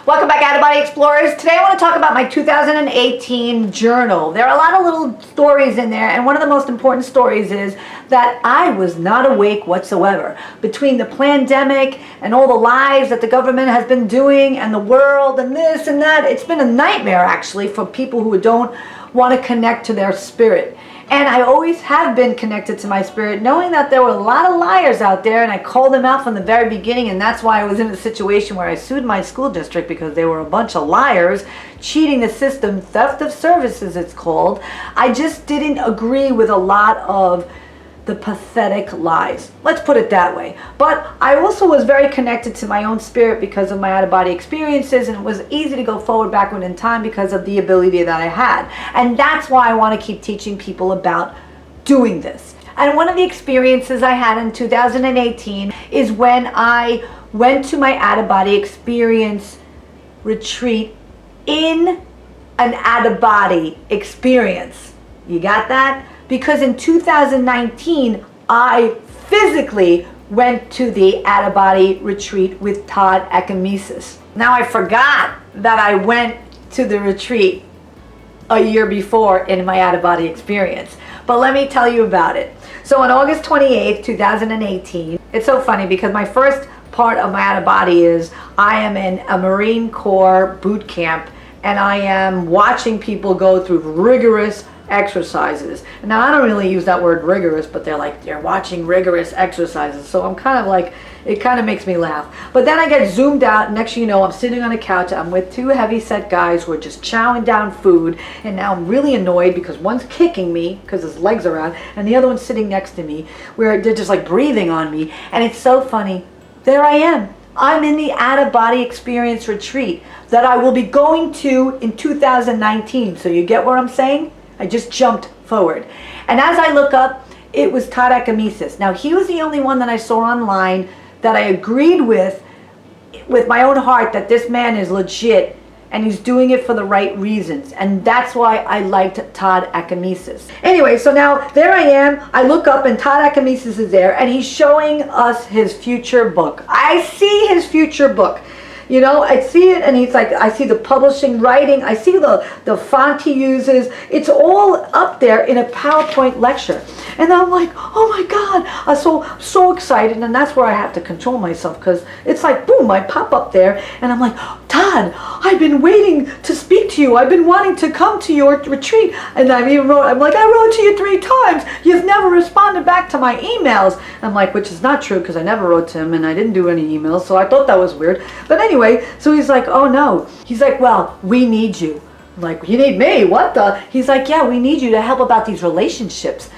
Welcome back, Outofbody Explorers. Today I want to talk about my 2018 journal. There are a lot of little stories in there, and one of the most important stories is that I was not awake whatsoever. Between the pandemic and all the lies that the government has been doing and the world and this and that, it's been a nightmare actually for people who don't want to connect to their spirit. And I always have been connected to my spirit, knowing that there were a lot of liars out there, and I called them out from the very beginning, and that's why I was in a situation where I sued my school district because they were a bunch of liars, cheating the system, theft of services it's called. I just didn't agree with a lot of the pathetic lies. Let's put it that way. But I also was very connected to my own spirit because of my out-of-body experiences, and it was easy to go forward backward in time because of the ability that I had. And that's why I want to keep teaching people about doing this. And one of the experiences I had in 2018 is when I went to my out-of-body experience retreat in an out-of-body experience. You got that? Because in 2019, I physically went to the Outofbody retreat with Todd Acamesis. Now I forgot that I went to the retreat a year before in my Outofbody experience. But let me tell you about it. So on August 28th, 2018, it's so funny because my first part of my Outofbody is I am in a Marine Corps boot camp, and I am watching people go through rigorous exercises. Now I don't really use that word rigorous, but they're watching rigorous exercises, so I'm kind of like, it kind of makes me laugh. But then I get zoomed out, and next thing you know, I'm sitting on a couch, I'm with two heavy set guys who are just chowing down food, and now I'm really annoyed because one's kicking me because his legs are out, and the other one's sitting next to me where they're just like breathing on me. And it's so funny, there I am, I'm in the Outofbody experience retreat that I will be going to in 2019. So you get what I'm saying? I just jumped forward. And as I look up, it was Todd Acamesis. Now, he was the only one that I saw online that I agreed with my own heart, that this man is legit and he's doing it for the right reasons. And that's why I liked Todd Acamesis. Anyway, so now there I am. I look up and Todd Acamesis is there, and he's showing us his future book. I see his future book. You know, I see it, and he's like, I see the publishing, writing, I see the font he uses. It's all up there in a PowerPoint lecture. And I'm like, oh my God, I'm so excited. And that's where I have to control myself, because it's like, boom, I pop up there, and I'm like, Todd, I've been waiting to speak to you. I've been wanting to come to your retreat. And I wrote to you 3 times. You've never responded back to my emails. I'm like, which is not true, because I never wrote to him, and I didn't do any emails, so I thought that was weird. But anyway, so he's like, oh no. He's like, well, we need you. I'm like, you need me? What the? He's like, yeah, we need you to help about these relationships.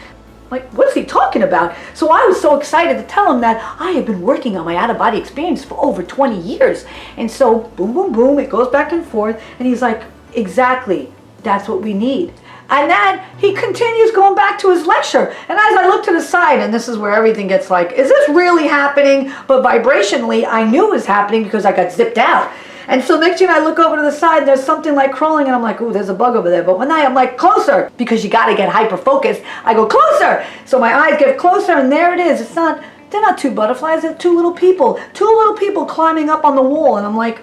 I'm like, what is he talking about? So I was so excited to tell him that I have been working on my out-of-body experience for over 20 years. And so boom, boom, boom, it goes back and forth. And he's like, exactly, that's what we need. And then he continues going back to his lecture. And as I look to the side, and this is where everything gets like, is this really happening? But vibrationally, I knew it was happening because I got zipped out. And so next thing I look over to the side, and there's something like crawling, and I'm like, ooh, there's a bug over there. But when I'm like, closer, because you got to get hyper-focused, I go closer. So my eyes get closer, and there it is. They're not 2 butterflies, they're 2 little people. 2 little people climbing up on the wall. And I'm like,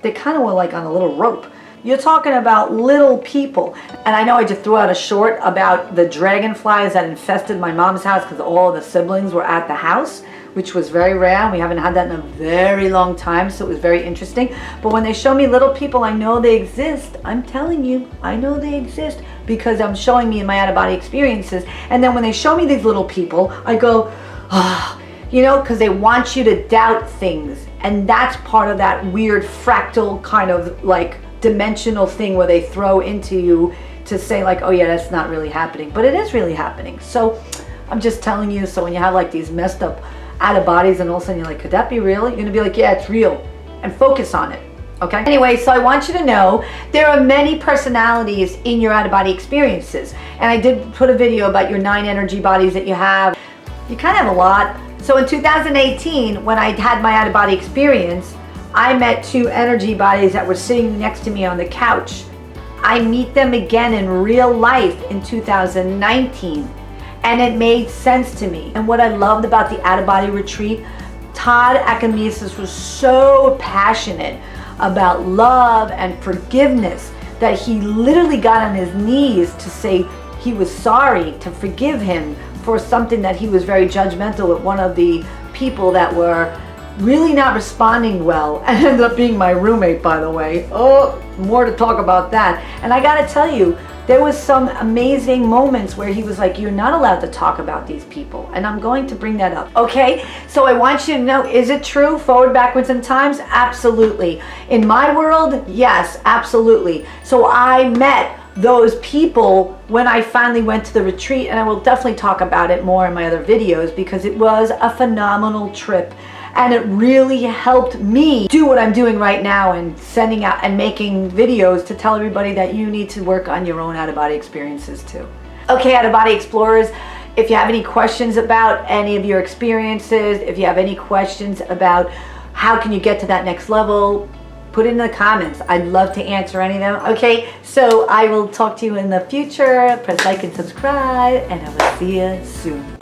they kind of were like on a little rope. You're talking about little people. And I know I just threw out a short about the dragonflies that infested my mom's house because all the siblings were at the house, which was very rare. We haven't had that in a very long time, so it was very interesting. But when they show me little people, I know they exist. I'm telling you, I know they exist because I'm showing me in my out-of-body experiences. And then when they show me these little people, I go, ah, you know, because they want you to doubt things. And that's part of that weird fractal kind of like dimensional thing where they throw into you to say like, oh yeah, that's not really happening, but it is really happening. So I'm just telling you, so when you have like these messed up out of bodies and all of a sudden you're like, could that be real? You're gonna be like, yeah, it's real, and focus on it. Okay. Anyway, so I want you to know there are many personalities in your out-of-body experiences, and I did put a video about your 9 energy bodies that you have. You kind of have a lot. So in 2018, when I had my out-of-body experience, I met 2 energy bodies that were sitting next to me on the couch. I meet them again in real life in 2019, and it made sense to me. And what I loved about the Outofbody retreat, Todd Acamesis was so passionate about love and forgiveness, that he literally got on his knees to say he was sorry, to forgive him for something that he was very judgmental with one of the people that were really not responding well, and ended up being my roommate, by the way. Oh, more to talk about that. And I gotta tell you, there was some amazing moments where he was like, you're not allowed to talk about these people, and I'm going to bring that up. Okay, so I want you to know, is it true, forward, backwards in times? Absolutely. In my world, yes, absolutely. So I met those people when I finally went to the retreat, and I will definitely talk about it more in my other videos, because it was a phenomenal trip. And it really helped me do what I'm doing right now, and sending out and making videos to tell everybody that you need to work on your own out-of-body experiences too. Okay, out-of-body explorers, if you have any questions about any of your experiences, if you have any questions about how can you get to that next level, put it in the comments. I'd love to answer any of them. Okay, so I will talk to you in the future. Press like and subscribe, and I will see you soon.